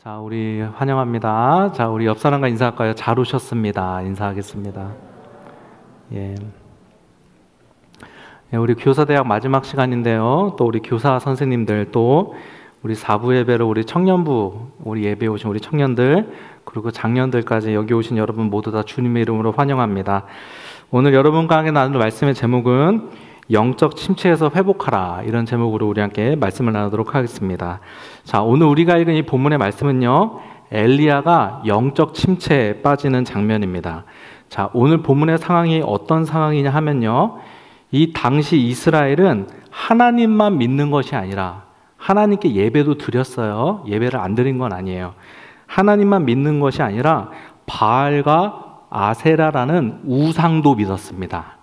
자, 우리 환영합니다. 자, 우리 옆 사람과 인사할까요? 잘 오셨습니다. 인사하겠습니다. 예. 예, 우리 교사대학 마지막 시간인데요. 또 우리 교사 선생님들, 또 우리 사부 예배로 우리 청년부, 우리 예배 오신 우리 청년들, 그리고 장년들까지 여기 오신 여러분 모두 다 주님의 이름으로 환영합니다. 오늘 여러분과 함께 나눌 말씀의 제목은 영적 침체에서 회복하라, 이런 제목으로 우리 함께 말씀을 나누도록 하겠습니다. 자, 오늘 우리가 읽은 이 본문의 말씀은요, 엘리야가 영적 침체에 빠지는 장면입니다. 자, 오늘 본문의 상황이 어떤 상황이냐 하면요, 이 당시 이스라엘은 하나님만 믿는 것이 아니라 하나님께 예배도 드렸어요. 예배를 안 드린 건 아니에요. 하나님만 믿는 것이 아니라 바알과 아세라라는 우상도 믿었습니다.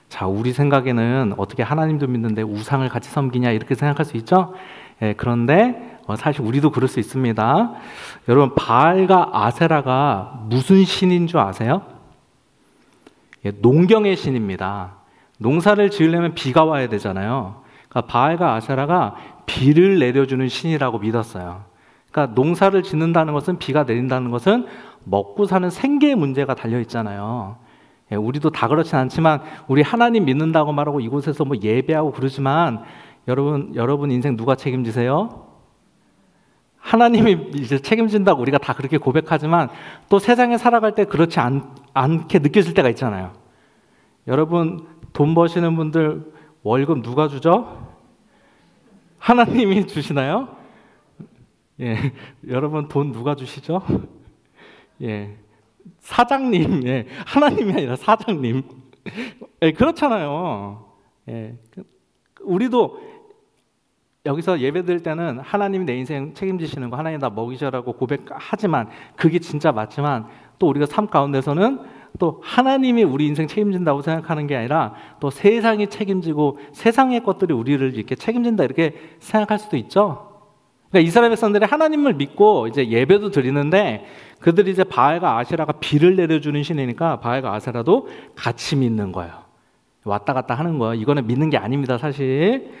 자, 우리 생각에는 어떻게 하나님도 믿는데 우상을 같이 섬기냐, 이렇게 생각할 수 있죠? 예, 그런데 사실 우리도 그럴 수 있습니다. 여러분, 바알과 아세라가 무슨 신인 줄 아세요? 예, 농경의 신입니다. 농사를 지으려면 비가 와야 되잖아요. 그러니까 바알과 아세라가 비를 내려주는 신이라고 믿었어요. 그러니까 농사를 짓는다는 것은, 비가 내린다는 것은 먹고 사는 생계의 문제가 달려 있잖아요. 예, 우리도 다 그렇진 않지만 우리 하나님 믿는다고 말하고 이곳에서 뭐 예배하고 그러지만 여러분 인생 누가 책임지세요? 하나님이 이제 책임진다고 우리가 다 그렇게 고백하지만 또 세상에 살아갈 때 그렇지 않게 느껴질 때가 있잖아요. 여러분, 돈 버시는 분들 월급 누가 주죠? 하나님이 주시나요? 예, 여러분 돈 누가 주시죠? 예, 사장님, 예, 하나님이 아니라 사장님. 예, 그렇잖아요. 예, 우리도 여기서 예배 드릴 때는 하나님이 내 인생 책임지시는 거, 하나님 나 먹이셔라고 고백하지만 그게 진짜 맞지만, 또 우리가 삶 가운데서는 또 하나님이 우리 인생 책임진다고 생각하는 게 아니라 또 세상이 책임지고 세상의 것들이 우리를 이렇게 책임진다, 이렇게 생각할 수도 있죠. 그러니까 이스라엘 백성들이 하나님을 믿고 이제 예배도 드리는데, 그들이 이제 바알과 아세라가 비를 내려주는 신이니까 바알과 아세라도 같이 믿는 거예요. 왔다 갔다 하는 거예요. 이거는 믿는 게 아닙니다, 사실.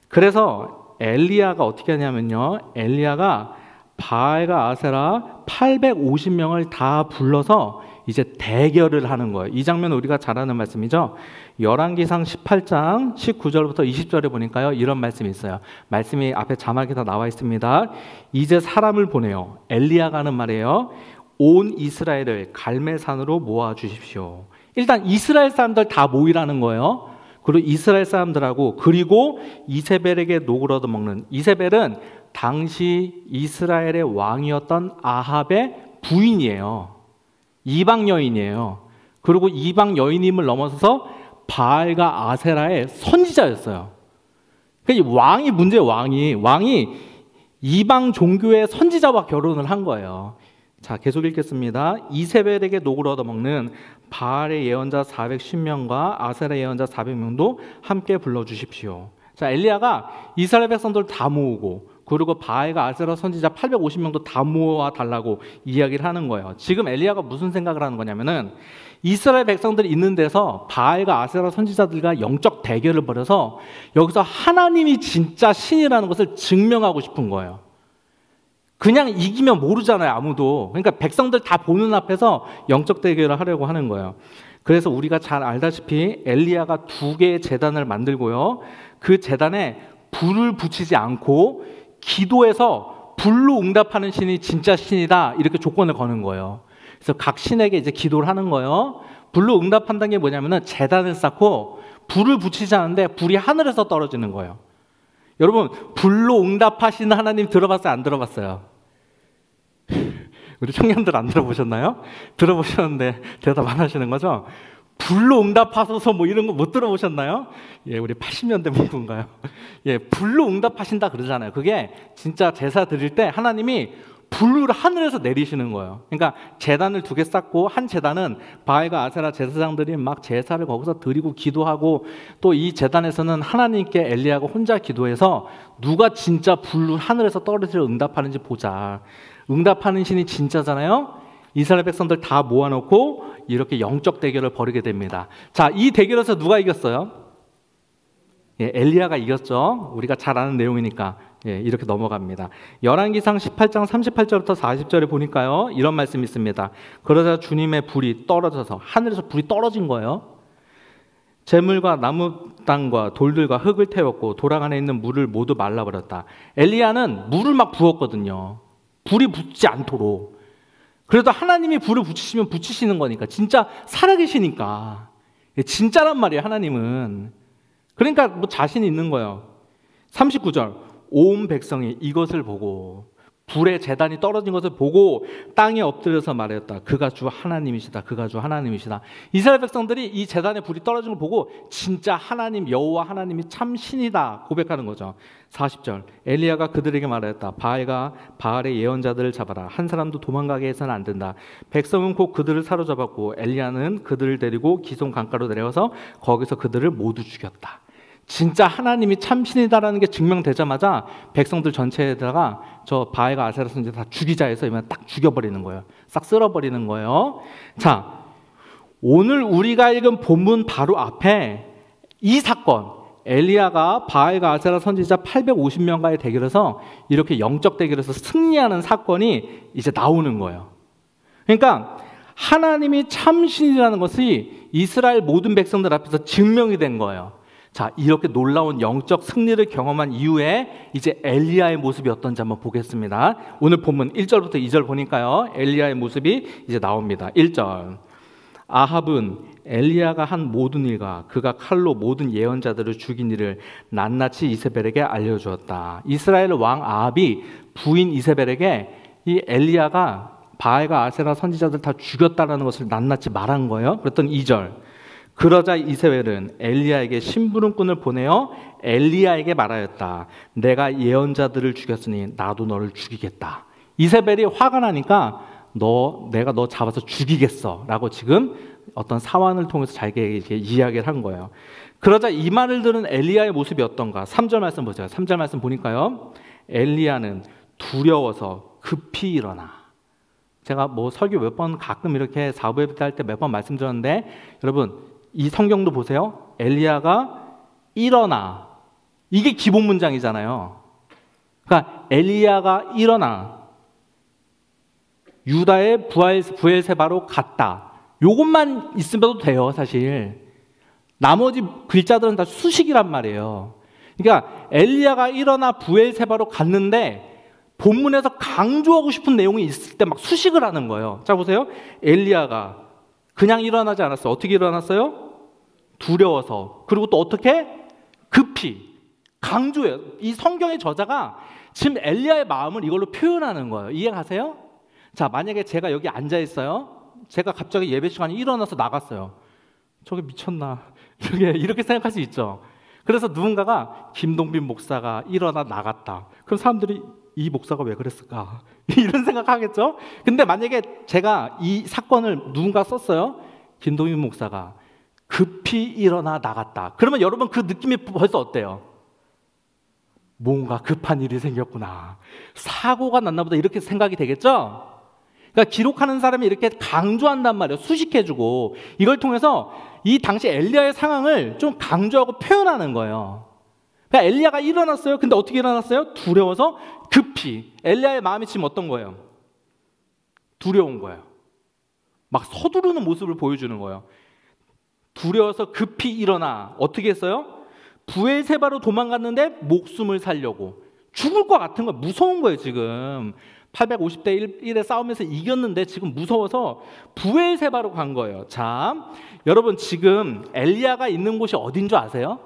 그래서 엘리야가 어떻게 하냐면요, 엘리야가 바알과 아세라 850명을 다 불러서 이제 대결을 하는 거예요. 이 장면은 우리가 잘 아는 말씀이죠. 열왕기상 18장 19절부터 20절에 보니까요, 이런 말씀이 있어요. 말씀이 앞에 자막에 다 나와 있습니다. 이제 사람을 보내요. 엘리야가 하는 말이에요. 온 이스라엘을 갈멜산으로 모아 주십시오. 일단 이스라엘 사람들 다 모이라는 거예요. 그리고 이스라엘 사람들하고, 그리고 이세벨에게 녹을 얻어먹는, 이세벨은 당시 이스라엘의 왕이었던 아합의 부인이에요. 이방 여인이에요. 그리고 이방 여인임을 넘어서서 바알과 아세라의 선지자였어요. 그러니까 이 왕이 문제예요. 왕이 이방 종교의 선지자와 결혼을 한 거예요. 자, 계속 읽겠습니다. 이세벨에게 녹을 얻어먹는 바알의 예언자 410명과 아세라의 예언자 400명도 함께 불러주십시오. 자, 엘리야가 이스라엘 백성들 다 모으고, 그리고 바알과 아세라 선지자 850명도 다 모아달라고 이야기를 하는 거예요. 지금 엘리야가 무슨 생각을 하는 거냐면은, 이스라엘 백성들이 있는 데서 바알과 아세라 선지자들과 영적 대결을 벌여서 여기서 하나님이 진짜 신이라는 것을 증명하고 싶은 거예요. 그냥 이기면 모르잖아요, 아무도. 그러니까 백성들 다 보는 앞에서 영적 대결을 하려고 하는 거예요. 그래서 우리가 잘 알다시피 엘리야가 2개의 제단을 만들고요, 그 제단에 불을 붙이지 않고 기도해서 불로 응답하는 신이 진짜 신이다, 이렇게 조건을 거는 거예요. 그래서 각 신에게 이제 기도를 하는 거예요. 불로 응답한다는 게 뭐냐면은 제단을 쌓고 불을 붙이지 않는데 불이 하늘에서 떨어지는 거예요. 여러분, 불로 응답하시는 하나님 들어봤어요, 안 들어봤어요? 우리 청년들 안 들어보셨나요? 들어보셨는데 대답 안 하시는 거죠? 불로 응답하소서 뭐 이런 거 못 들어보셨나요? 예, 우리 80년대 문구인가요? 예, 불로 응답하신다 그러잖아요. 그게 진짜 제사 드릴 때 하나님이 불을 하늘에서 내리시는 거예요. 그러니까 제단을 2개 쌓고, 한 제단은 바알과 아세라 제사장들이 막 제사를 거기서 드리고 기도하고, 또 이 제단에서는 하나님께 엘리야가 혼자 기도해서 누가 진짜 불을 하늘에서 떨어뜨려 응답하는지 보자. 응답하는 신이 진짜잖아요. 이스라엘 백성들 다 모아놓고 이렇게 영적 대결을 벌이게 됩니다. 자, 이 대결에서 누가 이겼어요? 예, 엘리야가 이겼죠. 우리가 잘 아는 내용이니까. 예, 이렇게 넘어갑니다. 열왕기상 18장 38절부터 40절에 보니까요, 이런 말씀이 있습니다. 그러자 주님의 불이 떨어져서, 하늘에서 불이 떨어진 거예요. 재물과 나무 땅과 돌들과 흙을 태웠고 돌 안에 있는 물을 모두 말라버렸다. 엘리야는 물을 막 부었거든요. 불이 붙지 않도록. 그래도 하나님이 불을 붙이시면 붙이시는 거니까, 진짜 살아계시니까. 진짜란 말이에요, 하나님은. 그러니까 뭐 자신이 있는 거예요. 39절, 온 백성이 이것을 보고, 불의 제단이 떨어진 것을 보고 땅에 엎드려서 말했다. 그가 주 하나님이시다. 그가 주 하나님이시다. 이스라엘 백성들이 이 제단에 불이 떨어진 걸 보고 진짜 하나님, 여호와 하나님이 참 신이다 고백하는 거죠. 40절, 엘리야가 그들에게 말했다. 바알의 예언자들을 잡아라. 한 사람도 도망가게 해서는 안 된다. 백성은 곧 그들을 사로잡았고 엘리야는 그들을 데리고 기손 강가로 내려와서 거기서 그들을 모두 죽였다. 진짜 하나님이 참신이다라는 게 증명되자마자 백성들 전체에다가 저 바알과 아세라 선지자 다 죽이자 해서 이만 딱 죽여버리는 거예요. 싹 쓸어버리는 거예요. 자, 오늘 우리가 읽은 본문 바로 앞에 이 사건, 엘리야가 바알과 아세라 선지자 850명과의 대결에서 이렇게 영적 대결에서 승리하는 사건이 이제 나오는 거예요. 그러니까 하나님이 참신이라는 것이 이스라엘 모든 백성들 앞에서 증명이 된 거예요. 자, 이렇게 놀라운 영적 승리를 경험한 이후에 이제 엘리야의 모습이 어떤지 한번 보겠습니다. 오늘 본문 1절부터 2절 보니까요, 엘리야의 모습이 이제 나옵니다. 1절, 아합은 엘리야가 한 모든 일과 그가 칼로 모든 예언자들을 죽인 일을 낱낱이 이세벨에게 알려주었다. 이스라엘 왕 아합이 부인 이세벨에게 이 엘리야가 바알과 아세라 선지자들 다 죽였다는 것을 낱낱이 말한 거예요. 그랬더니 2절, 그러자 이세벨은 엘리야에게 심부름꾼을 보내어 엘리야에게 말하였다. 내가 예언자들을 죽였으니 나도 너를 죽이겠다. 이세벨이 화가 나니까 내가 너 잡아서 죽이겠어 라고 지금 어떤 사환을 통해서 자기에게 이야기를 한 거예요. 그러자 이 말을 들은 엘리야의 모습이 어떤가? 3절 말씀 보세요. 3절 말씀 보니까요, 엘리야는 두려워서 급히 일어나. 제가 뭐 설교 몇 번 가끔 이렇게 사부 예배 할 때 몇 번 말씀드렸는데, 여러분 이 성경도 보세요. 엘리야가 일어나. 이게 기본 문장이잖아요. 그러니까 엘리야가 일어나. 유다의 부엘세바로 갔다. 요것만 있으면 돼요, 사실. 나머지 글자들은 다 수식이란 말이에요. 그러니까 엘리야가 일어나 부엘세바로 갔는데 본문에서 강조하고 싶은 내용이 있을 때 막 수식을 하는 거예요. 자, 보세요. 엘리야가 그냥 일어나지 않았어요. 어떻게 일어났어요? 두려워서. 그리고 또 어떻게? 급히. 강조해요. 이 성경의 저자가 지금 엘리야의 마음을 이걸로 표현하는 거예요. 이해가세요? 자, 만약에 제가 여기 앉아 있어요. 제가 갑자기 예배 시간에 일어나서 나갔어요. 저게 미쳤나? 이렇게 생각할 수 있죠. 그래서 누군가가 김동빈 목사가 일어나 나갔다. 그럼 사람들이 이 목사가 왜 그랬을까? 이런 생각하겠죠? 근데 만약에 제가 이 사건을 누군가 썼어요. 김동빈 목사가 급히 일어나 나갔다. 그러면 여러분 그 느낌이 벌써 어때요? 뭔가 급한 일이 생겼구나. 사고가 났나 보다. 이렇게 생각이 되겠죠? 그러니까 기록하는 사람이 이렇게 강조한단 말이에요. 수식해주고. 이걸 통해서 이 당시 엘리야의 상황을 좀 강조하고 표현하는 거예요. 그러니까 엘리야가 일어났어요. 근데 어떻게 일어났어요? 두려워서 급히. 엘리야의 마음이 지금 어떤 거예요? 두려운 거예요. 막 서두르는 모습을 보여주는 거예요. 두려워서 급히 일어나. 어떻게 했어요? 부엘세바로 도망갔는데 목숨을 살려고. 죽을 것 같은 거예요. 무서운 거예요, 지금. 850대 1의 싸움에서 이겼는데 지금 무서워서 부엘세바로 간 거예요. 자, 여러분 지금 엘리야가 있는 곳이 어딘 줄 아세요?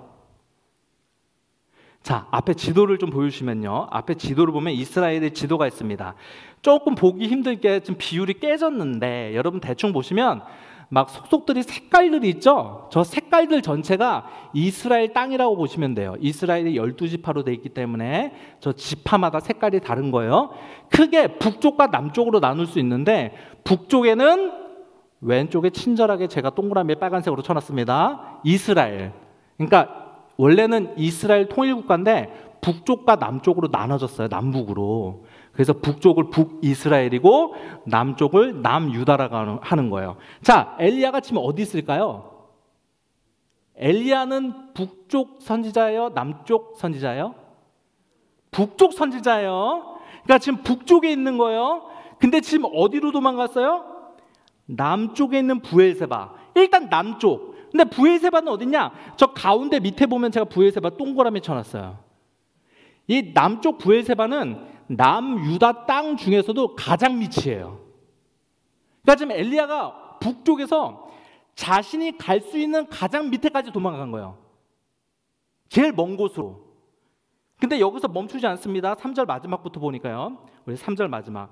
자, 앞에 지도를 좀 보여주시면요. 앞에 지도를 보면 이스라엘의 지도가 있습니다. 조금 보기 힘들게 좀 비율이 깨졌는데 여러분 대충 보시면 막 속속들이 색깔들이 있죠? 저 색깔들 전체가 이스라엘 땅이라고 보시면 돼요. 이스라엘이 12지파로 되어 있기 때문에 저 지파마다 색깔이 다른 거예요. 크게 북쪽과 남쪽으로 나눌 수 있는데 북쪽에는 왼쪽에 친절하게 제가 동그라미에 빨간색으로 쳐놨습니다. 이스라엘. 그러니까 원래는 이스라엘 통일국가인데 북쪽과 남쪽으로 나눠졌어요. 남북으로. 그래서 북쪽을 북이스라엘이고 남쪽을 남유다라고 하는 거예요. 자, 엘리야가 지금 어디 있을까요? 엘리야는 북쪽 선지자예요? 남쪽 선지자예요? 북쪽 선지자예요. 그러니까 지금 북쪽에 있는 거예요. 근데 지금 어디로 도망갔어요? 남쪽에 있는 브엘세바. 일단 남쪽. 근데 브엘세바는 어딨냐? 저 가운데 밑에 보면 제가 브엘세바 동그라미 쳐놨어요. 이 남쪽 브엘세바는 남유다 땅 중에서도 가장 밑이에요. 그러니까 지금 엘리야가 북쪽에서 자신이 갈 수 있는 가장 밑에까지 도망간 거예요. 제일 먼 곳으로. 근데 여기서 멈추지 않습니다. 3절 마지막부터 보니까요. 우리 3절 마지막.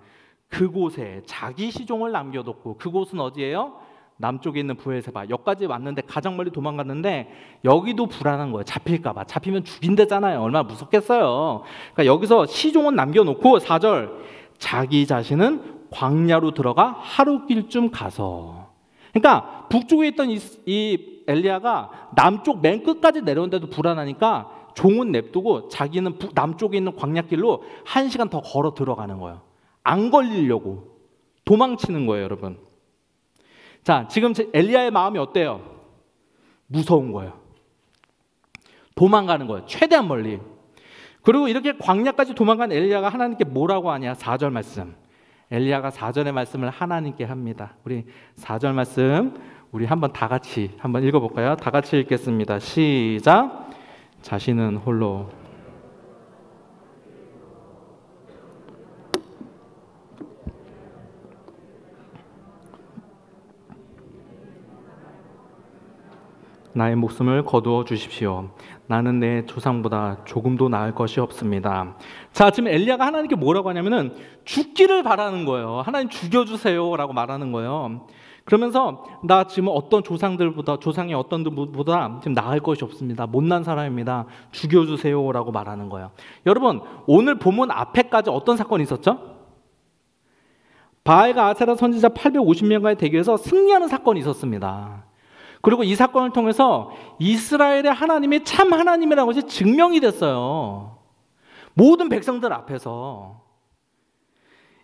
그곳에 자기 시종을 남겨뒀고, 그곳은 어디예요? 남쪽에 있는 브엘세바. 여기까지 왔는데 가장 멀리 도망갔는데 여기도 불안한 거예요. 잡힐까 봐. 잡히면 죽인대잖아요. 얼마나 무섭겠어요. 그러니까 여기서 시종은 남겨놓고 4절 자기 자신은 광야로 들어가 하루길쯤 가서. 그러니까 북쪽에 있던 이 엘리야가 남쪽 맨 끝까지 내려온데도 불안하니까 종은 냅두고 자기는 남쪽에 있는 광야길로 1시간 더 걸어 들어가는 거예요. 안 걸리려고 도망치는 거예요, 여러분. 자, 지금 엘리야의 마음이 어때요? 무서운 거예요. 도망가는 거예요. 최대한 멀리. 그리고 이렇게 광야까지 도망간 엘리야가 하나님께 뭐라고 하냐? 4절 말씀. 엘리야가 4절의 말씀을 하나님께 합니다. 우리 4절 말씀 우리 한번 다 같이 한번 읽어볼까요? 다 같이 읽겠습니다. 시작. 자신은 홀로 나의 목숨을 거두어 주십시오. 나는 내 조상보다 조금도 나을 것이 없습니다. 자, 지금 엘리야가 하나님께 뭐라고 하냐면은 죽기를 바라는 거예요. 하나님 죽여주세요 라고 말하는 거예요. 그러면서 나 지금 어떤 조상의 어떤 분보다 지금 나을 것이 없습니다. 못난 사람입니다. 죽여주세요 라고 말하는 거예요. 여러분, 오늘 본문 앞에까지 어떤 사건이 있었죠? 바알과 아세라 선지자 850명과의 대결에서 승리하는 사건이 있었습니다. 그리고 이 사건을 통해서 이스라엘의 하나님이 참 하나님이라는 것이 증명이 됐어요. 모든 백성들 앞에서.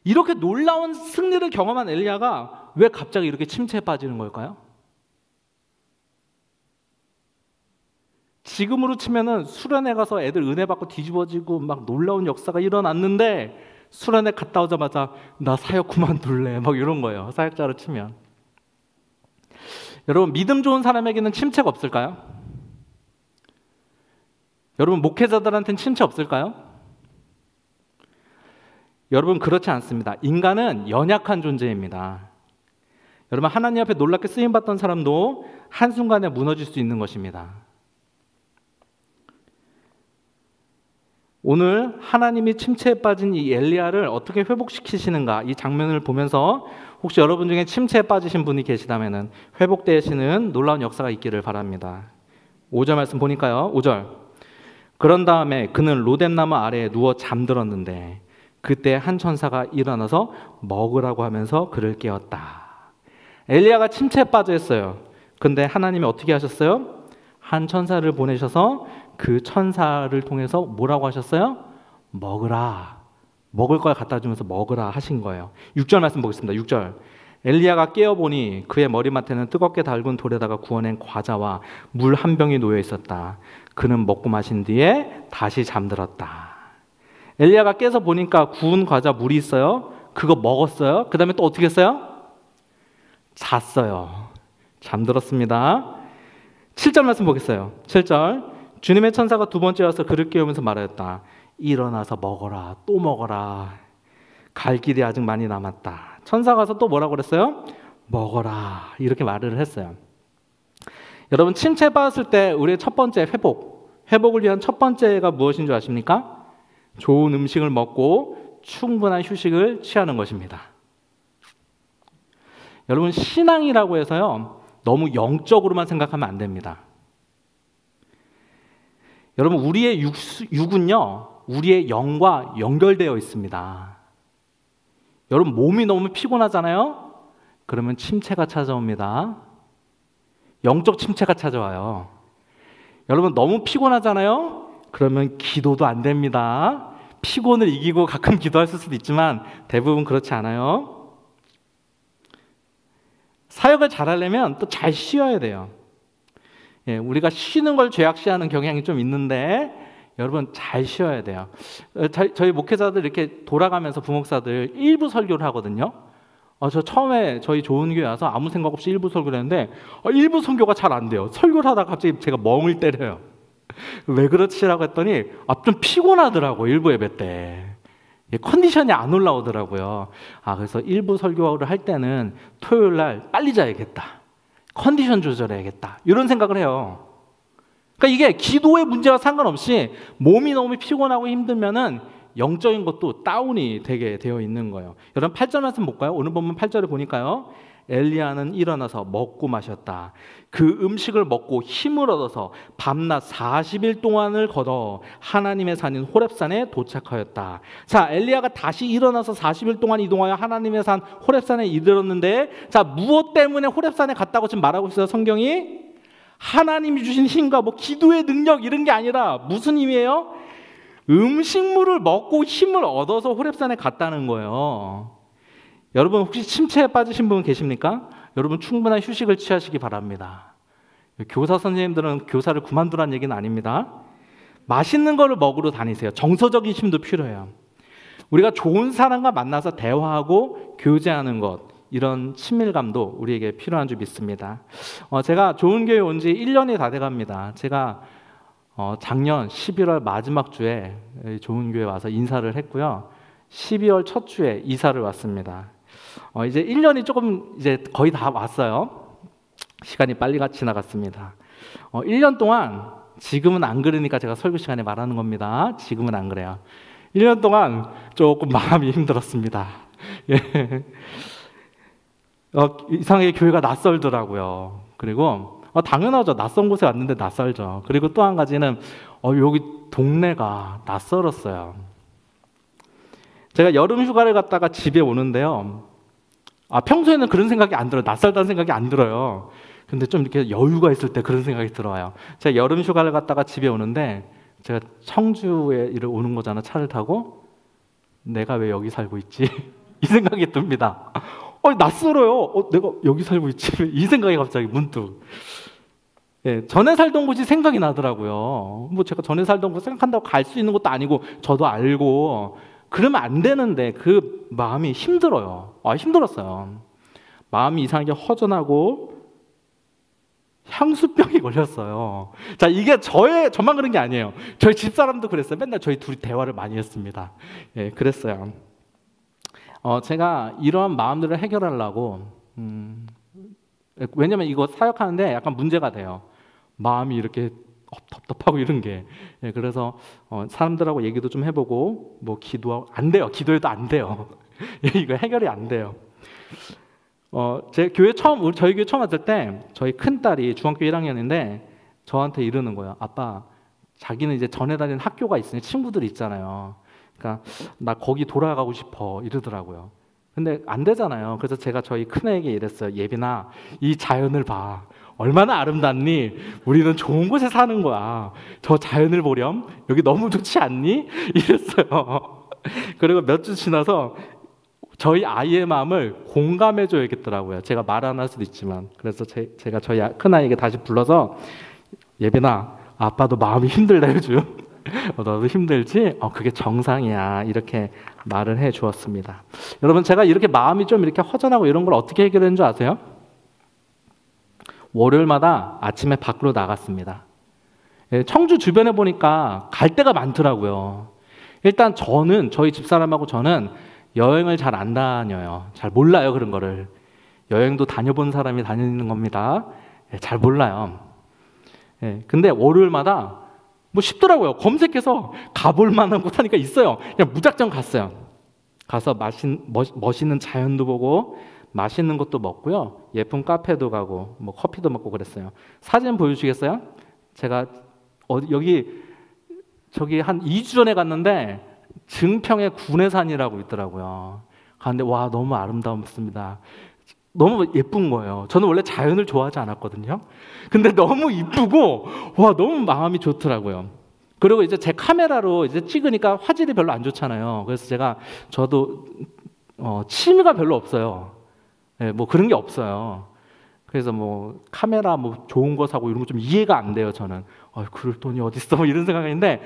이렇게 놀라운 승리를 경험한 엘리야가 왜 갑자기 이렇게 침체에 빠지는 걸까요? 지금으로 치면은 수련회 가서 애들 은혜 받고 뒤집어지고 막 놀라운 역사가 일어났는데 수련회 갔다 오자마자 나 사역 그만둘래 막 이런 거예요. 사역자로 치면. 여러분, 믿음 좋은 사람에게는 침체가 없을까요? 여러분, 목회자들한테는 침체 없을까요? 여러분, 그렇지 않습니다. 인간은 연약한 존재입니다. 여러분, 하나님 앞에 놀랍게 쓰임받던 사람도 한순간에 무너질 수 있는 것입니다. 오늘 하나님이 침체에 빠진 이 엘리야를 어떻게 회복시키시는가, 이 장면을 보면서 혹시 여러분 중에 침체에 빠지신 분이 계시다면 회복되시는 놀라운 역사가 있기를 바랍니다. 5절 말씀 보니까요. 5절. 그런 다음에 그는 로뎀나무 아래에 누워 잠들었는데 그때 한 천사가 일어나서 먹으라고 하면서 그를 깨웠다. 엘리야가 침체에 빠져 있어요. 근데 하나님이 어떻게 하셨어요? 한 천사를 보내셔서 그 천사를 통해서 뭐라고 하셨어요? 먹으라. 먹을 걸 갖다 주면서 먹으라 하신 거예요. 6절 말씀 보겠습니다. 6절. 엘리야가 깨어보니 그의 머리맡에는 뜨겁게 달군 돌에다가 구워낸 과자와 물 한 병이 놓여 있었다. 그는 먹고 마신 뒤에 다시 잠들었다. 엘리야가 깨서 보니까 구운 과자 물이 있어요. 그거 먹었어요. 그 다음에 또 어떻게 했어요? 잤어요. 잠들었습니다. 7절 말씀 보겠어요. 7절. 주님의 천사가 두 번째 와서 그를 깨우면서 말하였다. 일어나서 먹어라. 또 먹어라. 갈 길이 아직 많이 남았다. 천사가 와서 또 뭐라고 그랬어요? 먹어라. 이렇게 말을 했어요. 여러분, 침체에 빠졌을 때 우리의 첫 번째 회복을 위한 첫 번째가 무엇인 줄 아십니까? 좋은 음식을 먹고 충분한 휴식을 취하는 것입니다. 여러분, 신앙이라고 해서요, 너무 영적으로만 생각하면 안 됩니다. 여러분, 우리의 육은요, 우리의 영과 연결되어 있습니다. 여러분, 몸이 너무 피곤하잖아요? 그러면 침체가 찾아옵니다. 영적 침체가 찾아와요. 여러분, 너무 피곤하잖아요? 그러면 기도도 안 됩니다. 피곤을 이기고 가끔 기도할 수도 있지만 대부분 그렇지 않아요. 사역을 잘하려면 또 잘 쉬어야 돼요. 예, 우리가 쉬는 걸 죄악시하는 경향이 좀 있는데 여러분 잘 쉬어야 돼요. 저희 목회자들 이렇게 돌아가면서 부목사들 일부 설교를 하거든요. 저 처음에 저희 좋은 교회 와서 아무 생각 없이 일부 설교를 했는데 일부 설교가 잘 안 돼요. 설교를 하다가 갑자기 제가 멍을 때려요. 왜 그렇지라고 했더니 좀 피곤하더라고. 일부 예배 때 컨디션이 안 올라오더라고요. 그래서 일부 설교를 할 때는 토요일 날 빨리 자야겠다, 컨디션 조절해야겠다, 이런 생각을 해요. 그러니까 이게 기도의 문제와 상관없이 몸이 너무 피곤하고 힘들면은 영적인 것도 다운이 되게 되어 있는 거예요. 여러분 8절 말씀 볼까요? 오늘 본문 8절을 보니까요. 엘리야는 일어나서 먹고 마셨다. 그 음식을 먹고 힘을 얻어서 밤낮 40일 동안을 걷어 하나님의 산인 호렙산에 도착하였다. 자, 엘리야가 다시 일어나서 40일 동안 이동하여 하나님의 산 호렙산에 이르렀는데, 자, 무엇 때문에 호렙산에 갔다고 지금 말하고 있어요, 성경이? 하나님이 주신 힘과 기도의 능력 이런 게 아니라 무슨 힘이에요? 음식물을 먹고 힘을 얻어서 호렙산에 갔다는 거예요. 여러분 혹시 침체에 빠지신 분 계십니까? 여러분 충분한 휴식을 취하시기 바랍니다. 교사 선생님들은 교사를 그만두라는 얘기는 아닙니다. 맛있는 거를 먹으러 다니세요. 정서적인 힘도 필요해요. 우리가 좋은 사람과 만나서 대화하고 교제하는 것, 이런 친밀감도 우리에게 필요한 줄 믿습니다. 제가 좋은 교회 온 지 1년이 다 돼갑니다. 제가 작년 11월 마지막 주에 좋은 교회 와서 인사를 했고요. 12월 첫 주에 이사를 왔습니다. 이제 1년이 조금 이제 거의 다 왔어요. 시간이 빨리 지나갔습니다. 1년 동안, 지금은 안 그러니까 제가 설교 시간에 말하는 겁니다. 지금은 안 그래요. 1년 동안 조금 마음이 힘들었습니다. 예. 이상하게 교회가 낯설더라고요. 그리고 당연하죠. 낯선 곳에 왔는데 낯설죠. 그리고 또 한 가지는 여기 동네가 낯설었어요. 제가 여름 휴가를 갔다가 집에 오는데요. 평소에는 그런 생각이 안 들어요. 낯설다는 생각이 안 들어요. 근데 좀 이렇게 여유가 있을 때 그런 생각이 들어요. 제가 여름 휴가를 갔다가 집에 오는데, 제가 청주에 오는 거잖아, 차를 타고. 내가 왜 여기 살고 있지? 이 생각이 듭니다. 낯설어요. 내가 여기 살고 있지? 이 생각이 갑자기 문득. 예, 전에 살던 곳이 생각이 나더라고요. 제가 전에 살던 곳 생각한다고 갈 수 있는 것도 아니고, 저도 알고 그러면 안 되는데 그 마음이 힘들어요. 힘들었어요. 마음이 이상하게 허전하고 향수병이 걸렸어요. 자, 이게 저만 그런 게 아니에요. 저희 집사람도 그랬어요. 맨날 저희 둘이 대화를 많이 했습니다. 예, 그랬어요. 제가 이러한 마음들을 해결하려고, 왜냐면 이거 사역하는데 약간 문제가 돼요. 마음이 이렇게 텁텁하고 이런 게. 예, 그래서 사람들하고 얘기도 좀 해보고 기도하고 안 돼요. 기도해도 안 돼요. 이거 해결이 안 돼요. 저희 교회 처음 왔을 때 저희 큰 딸이 중학교 1학년인데 저한테 이러는 거예요. 아빠, 자기는 이제 전에 다니는 학교가 있으니 친구들이 있잖아요. 그러니까 나 거기 돌아가고 싶어 이러더라고요. 근데 안 되잖아요. 그래서 제가 저희 큰애에게 이랬어요. 예빈아, 이 자연을 봐. 얼마나 아름답니? 우리는 좋은 곳에 사는 거야. 저 자연을 보렴. 여기 너무 좋지 않니? 이랬어요. 그리고 몇 주 지나서 저희 아이의 마음을 공감해 줘야겠더라고요. 제가 말 안 할 수도 있지만. 그래서 제가 저희 큰아이에게 다시 불러서, 예빈아, 아빠도 마음이 힘들다 해줘요. 너도 힘들지? 그게 정상이야. 이렇게 말을 해 주었습니다. 여러분, 제가 이렇게 마음이 좀 이렇게 허전하고 이런 걸 어떻게 해결했는 줄 아세요? 월요일마다 아침에 밖으로 나갔습니다. 청주 주변에 보니까 갈 데가 많더라고요. 일단 저희 집사람하고 저는 여행을 잘 안 다녀요. 잘 몰라요, 그런 거를. 여행도 다녀본 사람이 다니는 겁니다. 잘 몰라요. 근데 월요일마다 쉽더라고요. 검색해서 가볼 만한 곳 하니까 있어요. 그냥 무작정 갔어요. 가서 멋있는 자연도 보고 맛있는 것도 먹고요. 예쁜 카페도 가고 커피도 먹고 그랬어요. 사진 보여주시겠어요? 제가 저기 한 2주 전에 갔는데 증평에 군해산이라고 있더라고요. 가는데 와, 너무 아름다웠습니다. 너무 예쁜 거예요. 저는 원래 자연을 좋아하지 않았거든요. 근데 너무 이쁘고 와, 너무 마음이 좋더라고요. 그리고 이제 제 카메라로 이제 찍으니까 화질이 별로 안 좋잖아요. 그래서 저도 취미가 별로 없어요. 그런 게 없어요. 그래서 카메라 좋은 거 사고 이런 거 좀 이해가 안 돼요. 저는 그럴 돈이 어디 있어? 이런 생각인데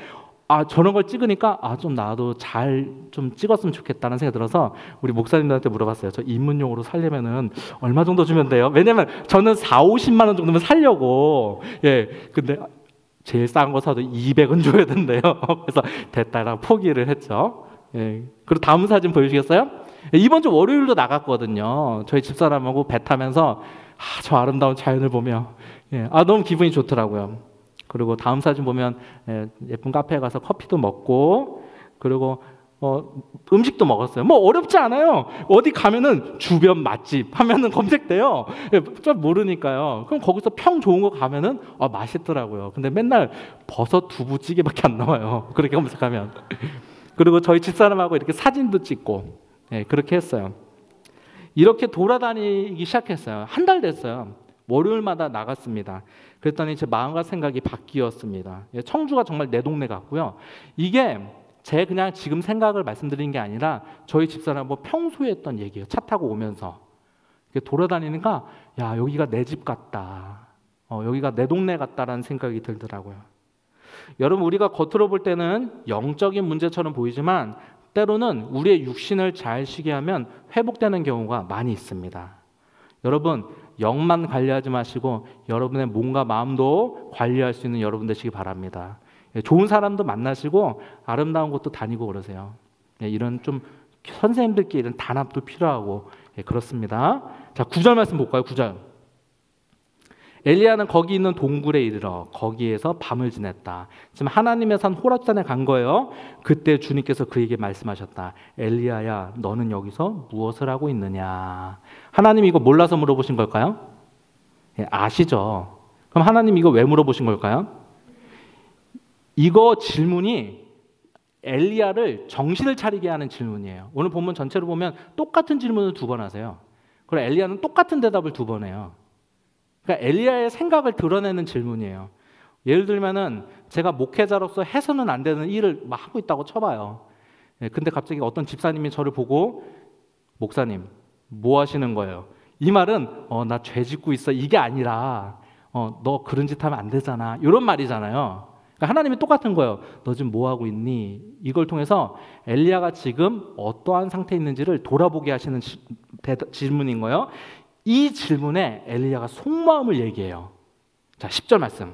저런 걸 찍으니까 좀 나도 잘 좀 찍었으면 좋겠다는 생각이 들어서 우리 목사님들한테 물어봤어요. 저 입문용으로 살려면은 얼마 정도 주면 돼요? 왜냐면 저는 4, 50만 원 정도면 살려고. 예. 근데 제일 싼 거 사도 200원 줘야 된대요. 그래서 됐다라고 포기를 했죠. 예. 그리고 다음 사진 보여주시겠어요? 이번 주 월요일도 나갔거든요. 저희 집사람하고 배 타면서 저 아름다운 자연을 보며 너무 기분이 좋더라고요. 그리고 다음 사진 보면 예쁜 카페에 가서 커피도 먹고 그리고 음식도 먹었어요. 뭐 어렵지 않아요. 어디 가면은 주변 맛집 하면은 검색돼요. 좀 모르니까요. 그럼 거기서 평 좋은 거 가면은 맛있더라고요. 근데 맨날 버섯 두부찌개밖에 안 나와요. 그렇게 검색하면. 그리고 저희 집사람하고 이렇게 사진도 찍고 그렇게 했어요. 이렇게 돌아다니기 시작했어요. 한 달 됐어요. 월요일마다 나갔습니다. 그랬더니 제 마음과 생각이 바뀌었습니다. 청주가 정말 내 동네 같고요. 이게 제 그냥 지금 생각을 말씀드리는 게 아니라 저희 집사람 평소에 했던 얘기예요. 차 타고 오면서 돌아다니니까 여기가 내 집 같다. 여기가 내 동네 같다라는 생각이 들더라고요. 여러분, 우리가 겉으로 볼 때는 영적인 문제처럼 보이지만 때로는 우리의 육신을 잘 쉬게 하면 회복되는 경우가 많이 있습니다. 여러분, 영만 관리하지 마시고 여러분의 몸과 마음도 관리할 수 있는 여러분 되시기 바랍니다. 좋은 사람도 만나시고 아름다운 곳도 다니고 그러세요. 이런 좀 선생님들끼리 이런 단합도 필요하고 그렇습니다. 자, 9절 말씀 볼까요? 9절. 엘리야는 거기 있는 동굴에 이르러 거기에서 밤을 지냈다. 지금 하나님의 산 호렙산에 간 거예요. 그때 주님께서 그에게 말씀하셨다. 엘리야야, 너는 여기서 무엇을 하고 있느냐? 하나님 이거 몰라서 물어보신 걸까요? 아시죠? 그럼 하나님 이거 왜 물어보신 걸까요? 이거 질문이 엘리야를 정신을 차리게 하는 질문이에요. 오늘 본문 전체로 보면 똑같은 질문을 2번 하세요. 그리고 엘리야는 똑같은 대답을 2번 해요. 그러니까 엘리야의 생각을 드러내는 질문이에요. 예를 들면은 제가 목회자로서 해서는 안 되는 일을 막 하고 있다고 쳐봐요. 근데 갑자기 어떤 집사님이 저를 보고 목사님 뭐 하시는 거예요? 이 말은 나 죄 짓고 있어 이게 아니라 너 그런 짓 하면 안 되잖아 이런 말이잖아요. 그러니까 하나님이 똑같은 거예요. 너 지금 뭐 하고 있니? 이걸 통해서 엘리야가 지금 어떠한 상태에 있는지를 돌아보게 하시는 질문인 거예요. 이 질문에 엘리야가 속마음을 얘기해요. 자, 10절 말씀.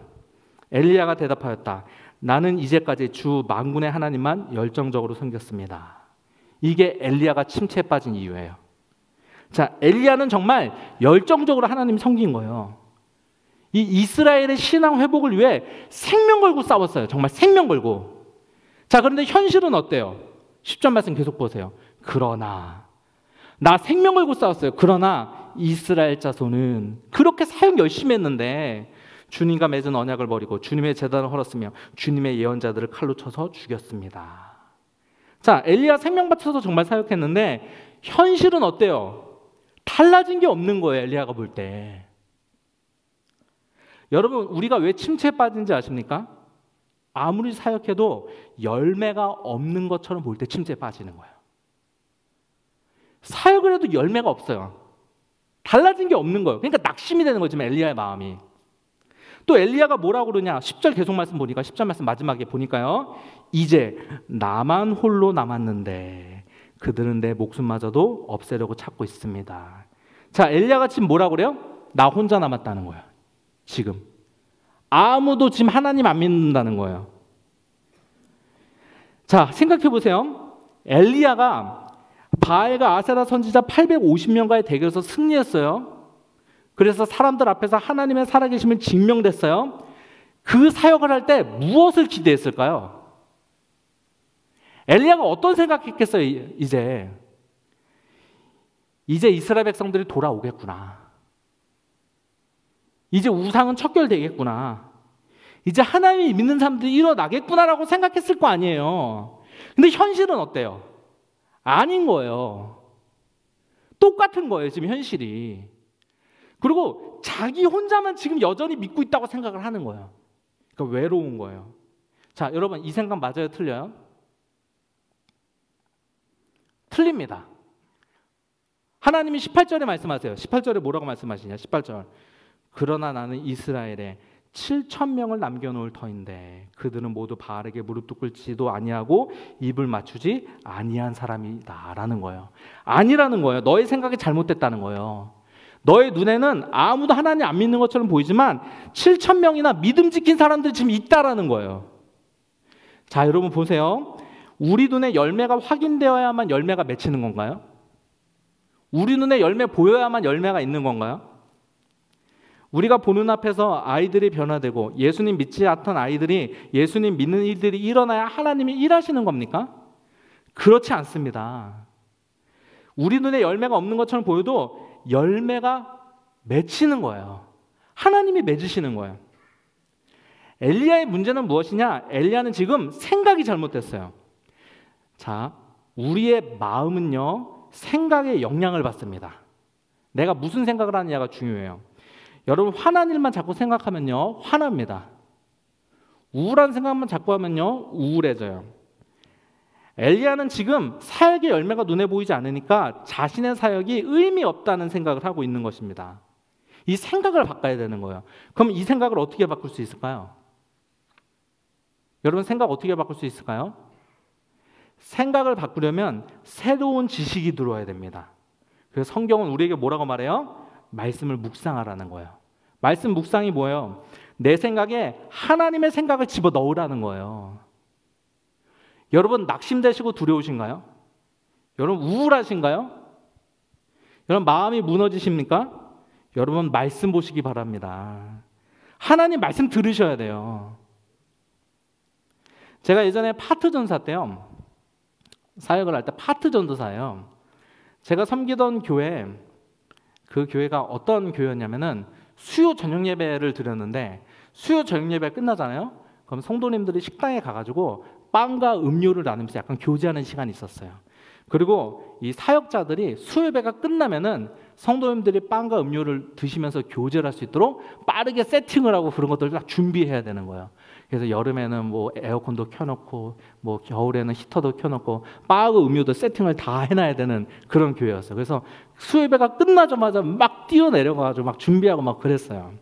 엘리야가 대답하였다. 나는 이제까지 주 만군의 하나님만 열정적으로 섬겼습니다. 이게 엘리야가 침체에 빠진 이유예요. 자, 엘리야는 정말 열정적으로 하나님 섬긴 거예요. 이 이스라엘의 신앙 회복을 위해 생명 걸고 싸웠어요. 정말 생명 걸고. 자, 그런데 현실은 어때요? 10절 말씀 계속 보세요. 그러나 나 생명 걸고 싸웠어요. 그러나 이스라엘 자손은 그렇게 사역 열심히 했는데 주님과 맺은 언약을 버리고 주님의 제단을 헐었으며 주님의 예언자들을 칼로 쳐서 죽였습니다. 자, 엘리야 생명 바쳐서 정말 사역했는데 현실은 어때요? 달라진 게 없는 거예요. 엘리야가 볼 때. 여러분, 우리가 왜 침체에 빠진지 아십니까? 아무리 사역해도 열매가 없는 것처럼 볼 때 침체에 빠지는 거예요. 사역을 해도 열매가 없어요. 달라진 게 없는 거예요. 그러니까 낙심이 되는 거죠, 엘리야의 마음이. 또 엘리야가 뭐라고 그러냐? 10절 계속 말씀 보니까 10절 말씀 마지막에 보니까요. 이제 나만 홀로 남았는데 그들은 내 목숨마저도 없애려고 찾고 있습니다. 자, 엘리야가 지금 뭐라고 그래요? 나 혼자 남았다는 거예요. 지금. 아무도 지금 하나님 안 믿는다는 거예요. 자, 생각해 보세요. 엘리야가 바알과 아세라 선지자 850명과의 대결에서 승리했어요. 그래서 사람들 앞에서 하나님의 살아계심을 증명됐어요. 그 사역을 할 때 무엇을 기대했을까요? 엘리야가 어떤 생각했겠어요? 이제 이스라엘 백성들이 돌아오겠구나. 이제 우상은 척결되겠구나. 이제 하나님이 믿는 사람들이 일어나겠구나라고 생각했을 거 아니에요. 근데 현실은 어때요? 아닌 거예요. 똑같은 거예요, 지금 현실이. 그리고 자기 혼자만 지금 여전히 믿고 있다고 생각을 하는 거예요. 그러니까 외로운 거예요. 자, 여러분, 이 생각 맞아요, 틀려요? 틀립니다. 하나님이 18절에 말씀하세요. 18절에 뭐라고 말씀하시냐? 18절. 그러나 나는 이스라엘에 7천 명을 남겨놓을 터인데 그들은 모두 바알에게 무릎도 꿇지도 아니하고 입을 맞추지 아니한 사람이다라는 거예요. 아니라는 거예요. 너의 생각이 잘못됐다는 거예요. 너의 눈에는 아무도 하나님 안 믿는 것처럼 보이지만 7천 명이나 믿음 지킨 사람들이 지금 있다라는 거예요. 자, 여러분 보세요. 우리 눈에 열매가 확인되어야만 열매가 맺히는 건가요? 우리 눈에 열매 보여야만 열매가 있는 건가요? 우리가 보는 앞에서 아이들이 변화되고 예수님 믿지 않던 아이들이 예수님 믿는 일들이 일어나야 하나님이 일하시는 겁니까? 그렇지 않습니다. 우리 눈에 열매가 없는 것처럼 보여도 열매가 맺히는 거예요. 하나님이 맺으시는 거예요. 엘리야의 문제는 무엇이냐? 엘리야는 지금 생각이 잘못됐어요. 자, 우리의 마음은요, 생각에 영향을 받습니다. 내가 무슨 생각을 하느냐가 중요해요. 여러분, 화난 일만 자꾸 생각하면요, 화납니다. 우울한 생각만 자꾸 하면요, 우울해져요. 엘리야는 지금 사역의 열매가 눈에 보이지 않으니까 자신의 사역이 의미 없다는 생각을 하고 있는 것입니다. 이 생각을 바꿔야 되는 거예요. 그럼 이 생각을 어떻게 바꿀 수 있을까요? 여러분, 생각 어떻게 바꿀 수 있을까요? 생각을 바꾸려면 새로운 지식이 들어와야 됩니다. 그래서 성경은 우리에게 뭐라고 말해요? 말씀을 묵상하라는 거예요. 말씀 묵상이 뭐예요? 내 생각에 하나님의 생각을 집어넣으라는 거예요. 여러분, 낙심되시고 두려우신가요? 여러분, 우울하신가요? 여러분, 마음이 무너지십니까? 여러분, 말씀 보시기 바랍니다. 하나님 말씀 들으셔야 돼요. 제가 예전에 파트 전사 때요, 사역을 할 때 파트 전도사예요. 제가 섬기던 교회, 그 교회가 어떤 교회였냐면은 수요 저녁 예배를 드렸는데, 수요 저녁 예배 끝나잖아요. 그럼 성도님들이 식당에 가가지고 빵과 음료를 나누면서 약간 교제하는 시간이 있었어요. 그리고 이 사역자들이 수요 예배가 끝나면은 성도님들이 빵과 음료를 드시면서 교제를 할 수 있도록 빠르게 세팅을 하고 그런 것들을 딱 준비해야 되는 거예요. 그래서 여름에는 뭐 에어컨도 켜놓고, 뭐 겨울에는 히터도 켜놓고, 빵하고 음료도 세팅을 다 해놔야 되는 그런 교회였어요. 그래서 수요 예배가 끝나자마자 막 뛰어내려가지고 막 준비하고 막 그랬어요.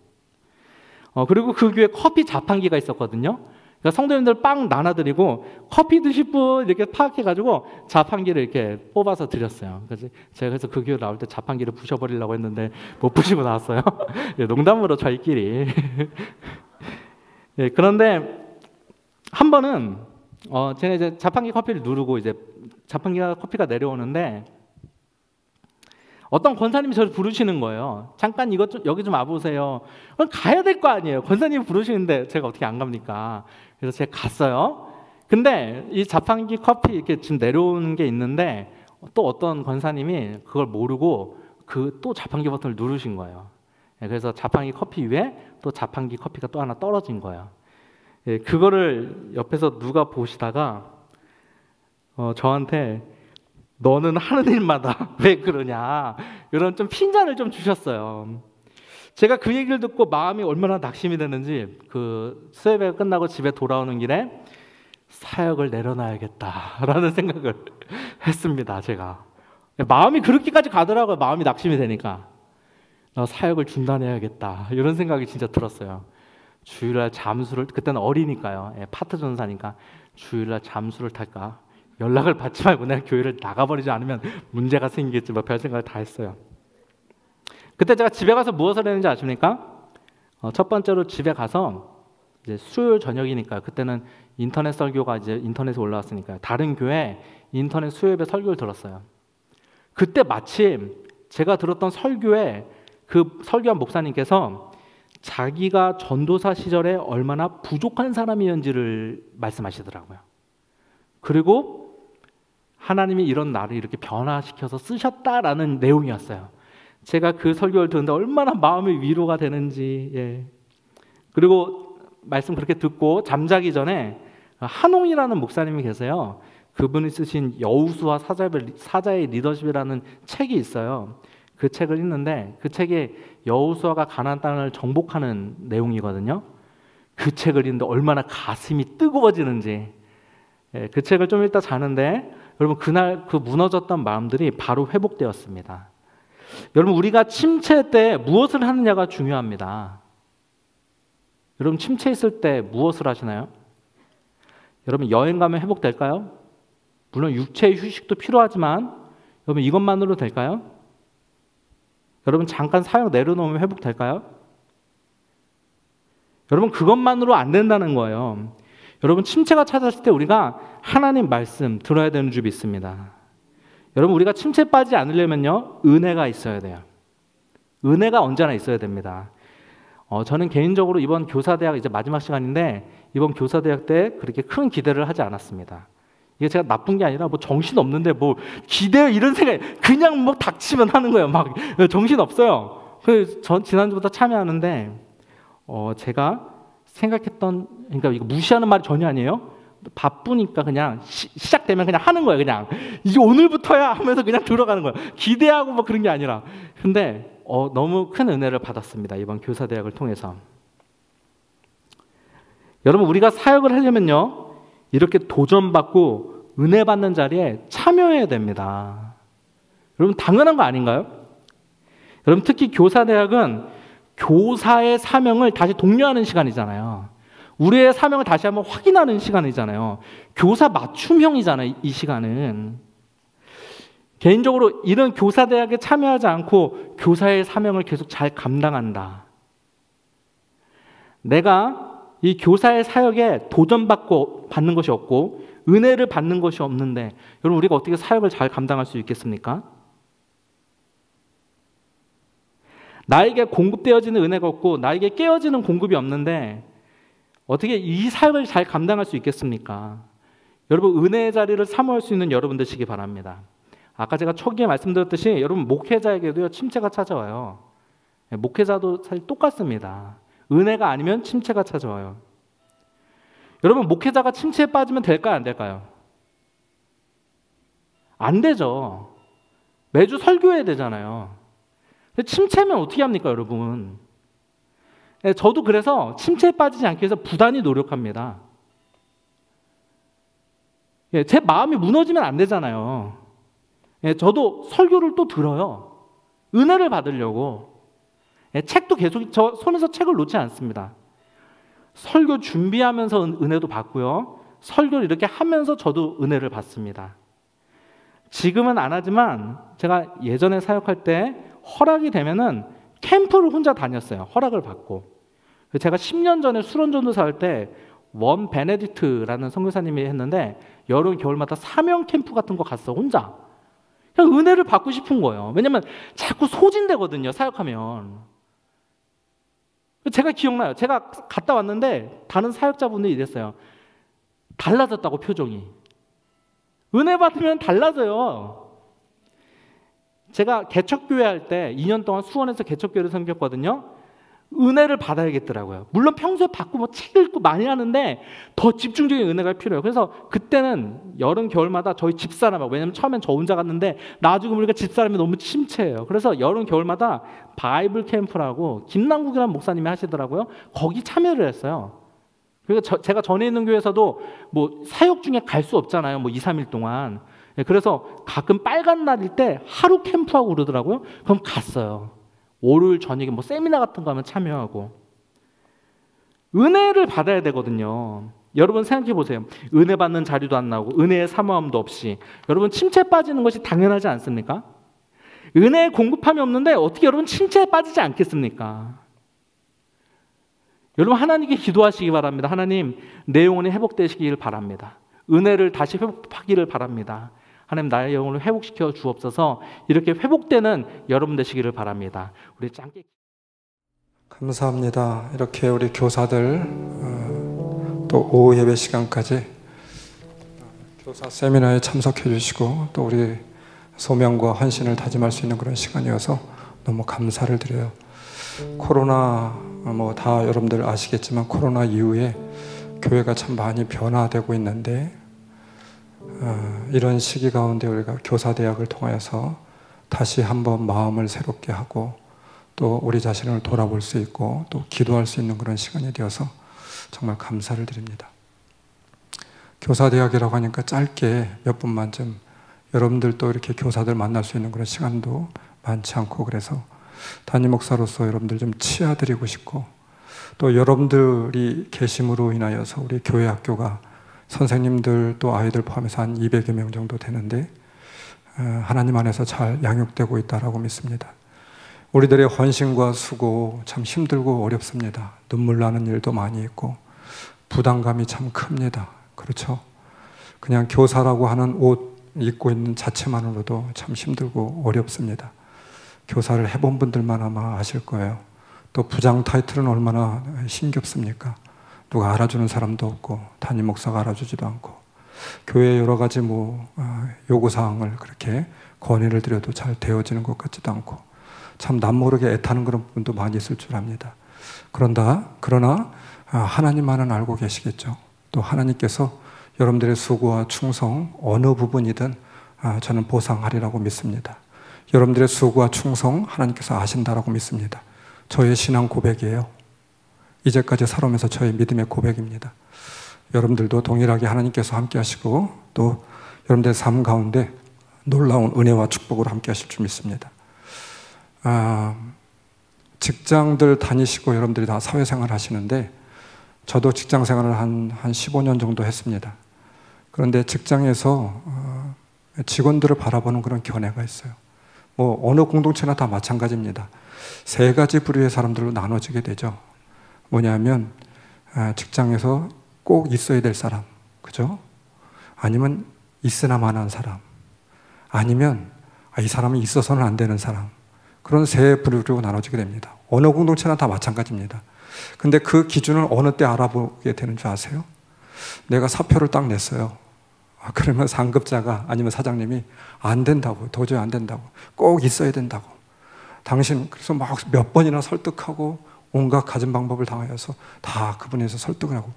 그리고 그 교회에 커피 자판기가 있었거든요. 그러니까 성도님들 빵 나눠드리고 커피 드실 분 이렇게 파악해가지고 자판기를 이렇게 뽑아서 드렸어요. 그래서 그 교회 나올 때 자판기를 부셔버리려고 했는데 못 부시고 나왔어요. 농담으로 저희끼리. 네, 그런데 한 번은 제가 이제 자판기 커피를 누르고 이제 자판기가 커피가 내려오는데 어떤 권사님이 저를 부르시는 거예요. 잠깐 여기 좀 와보세요. 그럼 가야 될 거 아니에요. 권사님이 부르시는데 제가 어떻게 안 갑니까? 그래서 제가 갔어요. 근데 이 자판기 커피 이렇게 지금 내려오는 게 있는데 또 어떤 권사님이 그걸 모르고 그 또 자판기 버튼을 누르신 거예요. 그래서 자판기 커피 위에 또 자판기 커피가 또 하나 떨어진 거예요. 그거를 옆에서 누가 보시다가 저한테 너는 하는 일마다 왜 그러냐, 이런 좀 핀잔을 좀 주셨어요. 제가 그 얘기를 듣고 마음이 얼마나 낙심이 되는지 그 수요예배가 끝나고 집에 돌아오는 길에 사역을 내려놔야겠다라는 생각을 했습니다. 제가 마음이 그렇게까지 가더라고요. 마음이 낙심이 되니까 사역을 중단해야겠다 이런 생각이 진짜 들었어요. 주일날 잠수를, 그때는 어리니까요, 파트 전사니까 주일날 잠수를 탈까, 연락을 받지 말고 내가 교회를 나가버리지 않으면 문제가 생기겠지, 뭐 별 생각을 다 했어요. 그때 제가 집에 가서 무엇을 했는지 아십니까? 첫 번째로 집에 가서 이제 수요일 저녁이니까 그때는 인터넷 설교가 이제 인터넷에 올라왔으니까 다른 교회 인터넷 수요예배 설교를 들었어요. 그때 마침 제가 들었던 설교에 그 설교한 목사님께서 자기가 전도사 시절에 얼마나 부족한 사람이었는지를 말씀하시더라고요. 그리고 하나님이 이런 나를 이렇게 변화시켜서 쓰셨다라는 내용이었어요. 제가 그 설교를 듣는데 얼마나 마음이 위로가 되는지. 예. 그리고 말씀 그렇게 듣고 잠자기 전에 한홍이라는 목사님이 계세요. 그분이 쓰신 여호수아 사자의 리더십이라는 책이 있어요. 그 책을 읽는데 그 책에 여호수아가 가나안 땅을 정복하는 내용이거든요. 그 책을 읽는데 얼마나 가슴이 뜨거워지는지. 예, 그 책을 좀 읽다 자는데 여러분, 그날 그 무너졌던 마음들이 바로 회복되었습니다. 여러분, 우리가 침체 때 무엇을 하느냐가 중요합니다. 여러분 침체했을 때 무엇을 하시나요? 여러분 여행 가면 회복될까요? 물론 육체의 휴식도 필요하지만 여러분 이것만으로 될까요? 여러분 잠깐 사역 내려놓으면 회복될까요? 여러분 그것만으로 안 된다는 거예요. 여러분 침체가 찾아왔을 때 우리가 하나님 말씀 들어야 되는 줄 믿습니다. 여러분 우리가 침체에 빠지지 않으려면요 은혜가 있어야 돼요. 은혜가 언제나 있어야 됩니다. 저는 개인적으로 이번 교사대학 이제 마지막 시간인데 이번 교사대학 때 그렇게 큰 기대를 하지 않았습니다. 이게 제가 나쁜 게 아니라 뭐 정신 없는데 뭐 기대 이런 생각 그냥 뭐 닥치면 하는 거예요. 막 정신 없어요. 전 지난주부터 참여하는데 제가 생각했던 그러니까 이거 무시하는 말이 전혀 아니에요. 바쁘니까 그냥 시작되면 그냥 하는 거예요. 그냥 이제 오늘부터야 하면서 그냥 들어가는 거예요. 기대하고 뭐 그런 게 아니라. 근데 너무 큰 은혜를 받았습니다. 이번 교사대학을 통해서. 여러분 우리가 사역을 하려면요 이렇게 도전받고 은혜 받는 자리에 참여해야 됩니다. 여러분 당연한 거 아닌가요? 여러분 특히 교사대학은 교사의 사명을 다시 독려하는 시간이잖아요. 우리의 사명을 다시 한번 확인하는 시간이잖아요. 교사 맞춤형이잖아요. 이 시간은. 개인적으로 이런 교사대학에 참여하지 않고 교사의 사명을 계속 잘 감당한다. 내가 이 교사의 사역에 도전받고 받는 것이 없고 은혜를 받는 것이 없는데 여러분 우리가 어떻게 사역을 잘 감당할 수 있겠습니까? 나에게 공급되어지는 은혜가 없고 나에게 깨어지는 공급이 없는데 어떻게 이 사역을 잘 감당할 수 있겠습니까? 여러분 은혜의 자리를 사모할 수 있는 여러분 되시기 바랍니다. 아까 제가 초기에 말씀드렸듯이 여러분 목회자에게도요 침체가 찾아와요. 목회자도 사실 똑같습니다. 은혜가 아니면 침체가 찾아와요. 여러분 목회자가 침체에 빠지면 될까요? 안 될까요? 안 되죠. 매주 설교해야 되잖아요. 근데 침체면 어떻게 합니까 여러분? 저도 그래서 침체에 빠지지 않기 위해서 부단히 노력합니다. 제 마음이 무너지면 안 되잖아요. 저도 설교를 또 들어요. 은혜를 받으려고. 책도 계속 저 손에서 책을 놓지 않습니다. 설교 준비하면서 은혜도 받고요. 설교를 이렇게 하면서 저도 은혜를 받습니다. 지금은 안 하지만 제가 예전에 사역할 때 허락이 되면은 캠프를 혼자 다녔어요. 허락을 받고. 제가 10년 전에 수련전도사 할 때 원 베네딕트라는 선교사님이 했는데 여름 겨울마다 사명 캠프 같은 거 갔어 혼자. 그냥 은혜를 받고 싶은 거예요. 왜냐면 자꾸 소진되거든요. 사역하면. 제가 기억나요. 제가 갔다 왔는데 다른 사역자분들이 이랬어요. 달라졌다고 표정이. 은혜 받으면 달라져요. 제가 개척교회 할 때 2년 동안 수원에서 개척교회를 섬겼거든요. 은혜를 받아야겠더라고요. 물론 평소에 받고 뭐 책 읽고 많이 하는데 더 집중적인 은혜가 필요해요. 그래서 그때는 여름 겨울마다 저희 집사람하고 왜냐면 처음엔 저 혼자 갔는데 나중에 보니까 집사람이 너무 침체해요. 그래서 여름 겨울마다 바이블 캠프라고 김남국이라는 목사님이 하시더라고요. 거기 참여를 했어요. 그리고 제가 전에 있는 교회에서도 뭐 사역 중에 갈 수 없잖아요. 뭐 2, 3일 동안. 그래서 가끔 빨간 날일 때 하루 캠프하고 그러더라고요. 그럼 갔어요. 월요일 저녁에 뭐 세미나 같은 거 하면 참여하고. 은혜를 받아야 되거든요. 여러분 생각해 보세요. 은혜 받는 자리도 안 나오고 은혜의 사모함도 없이 여러분 침체에 빠지는 것이 당연하지 않습니까? 은혜의 공급함이 없는데 어떻게 여러분 침체에 빠지지 않겠습니까? 여러분 하나님께 기도하시기 바랍니다. 하나님 내 영혼이 회복되시길 바랍니다. 은혜를 다시 회복하기를 바랍니다. 하나님 나의 영혼을 회복시켜 주옵소서. 이렇게 회복되는 여러분 되시기를 바랍니다. 우리 짧게 감사합니다. 이렇게 우리 교사들 또 오후 예배 시간까지 교사 세미나에 참석해 주시고 또 우리 소명과 헌신을 다짐할 수 있는 그런 시간이어서 너무 감사를 드려요. 코로나 뭐 다 여러분들 아시겠지만 코로나 이후에 교회가 참 많이 변화되고 있는데 이런 시기 가운데 우리가 교사대학을 통하여서 다시 한번 마음을 새롭게 하고 또 우리 자신을 돌아볼 수 있고 또 기도할 수 있는 그런 시간이 되어서 정말 감사를 드립니다. 교사대학이라고 하니까 짧게 몇 분만 좀 여러분들도 이렇게 교사들 만날 수 있는 그런 시간도 많지 않고 그래서 담임 목사로서 여러분들 좀 치아드리고 싶고 또 여러분들이 계심으로 인하여서 우리 교회 학교가 선생님들 또 아이들 포함해서 한 200여 명 정도 되는데 하나님 안에서 잘 양육되고 있다라고 믿습니다. 우리들의 헌신과 수고 참 힘들고 어렵습니다. 눈물 나는 일도 많이 있고 부담감이 참 큽니다. 그렇죠? 그냥 교사라고 하는 옷 입고 있는 자체만으로도 참 힘들고 어렵습니다. 교사를 해본 분들만 아마 아실 거예요. 또 부장 타이틀은 얼마나 힘겹습니까? 누가 알아주는 사람도 없고 담임 목사가 알아주지도 않고 교회의 여러 가지 요구사항을 그렇게 건의를 드려도 잘 되어지는 것 같지도 않고 참 남모르게 애타는 그런 부분도 많이 있을 줄 압니다. 그러나 하나님만은 알고 계시겠죠. 또 하나님께서 여러분들의 수고와 충성 어느 부분이든 저는 보상하리라고 믿습니다. 여러분들의 수고와 충성 하나님께서 아신다라고 믿습니다. 저의 신앙 고백이에요. 이제까지 살아오면서 저의 믿음의 고백입니다. 여러분들도 동일하게 하나님께서 함께 하시고 또 여러분들의 삶 가운데 놀라운 은혜와 축복으로 함께 하실 줄 믿습니다. 직장들 다니시고 여러분들이 다 사회생활 하시는데 저도 직장생활을 한 15년 정도 했습니다. 그런데 직장에서 직원들을 바라보는 그런 견해가 있어요. 어느 공동체나 다 마찬가지입니다. 세 가지 부류의 사람들로 나눠지게 되죠. 뭐냐면 직장에서 꼭 있어야 될 사람, 그죠? 아니면 있으나마나한 사람, 아니면 이 사람은 있어서는 안 되는 사람. 그런 세 부류로 나눠지게 됩니다. 어느 공동체나 다 마찬가지입니다. 근데 그 기준을 어느 때 알아보게 되는 줄 아세요? 내가 사표를 딱 냈어요. 그러면 상급자가 아니면 사장님이 안 된다고, 도저히 안 된다고, 꼭 있어야 된다고. 당신 그래서 막 몇 번이나 설득하고 온갖 가진 방법을 당하여서 다 그분에서 설득을 하고